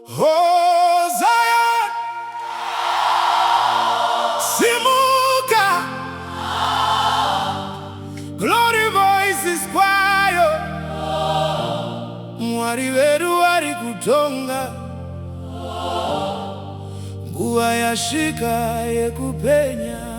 Oh, Zion, Simuka, glory voices choir, mwari wedu wari kutonga, nguva yashika yekupenya.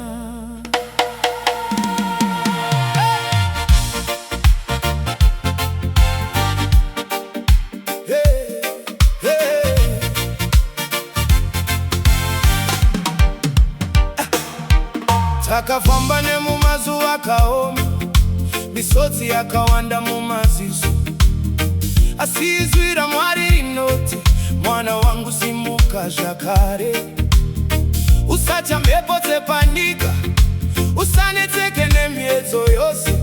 Takafamba nemumazuva akaoma, misodzi yakawanda mumaziso, asi izwi raMwari rinoti, mwana wangu simuka zvakare. Usatya mhepo dzepanyika, usanetseke nemiedzo yose.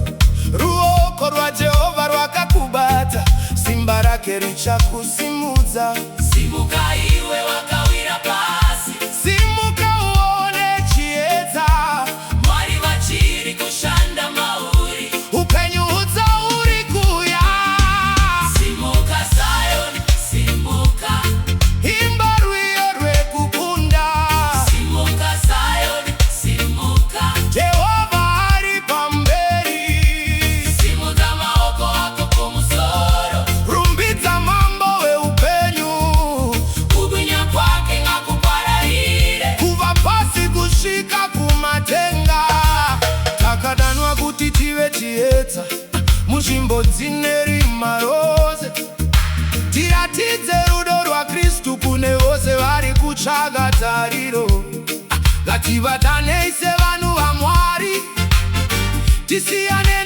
Ruoko rwaJehovha rwakakubata, simba rake richakusimudza. Simuka iwe wakawira pasi, simuka uone chiedza. Mwari vachiri kushanda mauri, upenyu hudzauri kuya. Simuka Zion, simuka, imba rwiyo rwekukunda. Simuka Zion, simuka, Jehovha ari pamberi. Simudza maoko ako kumusoro, rumbidza mambo weupenyu. kubwinya kwake ngakupararire, kubva pasi kusvika kumatenga. Takadanwa kuti tive chiedza munzvimbo dzine rima rose. Tiratidze rudo rwaKristu kune vose vari kutsvaga tariro. Ngativadanei sevanhu vaMwari, tisiyane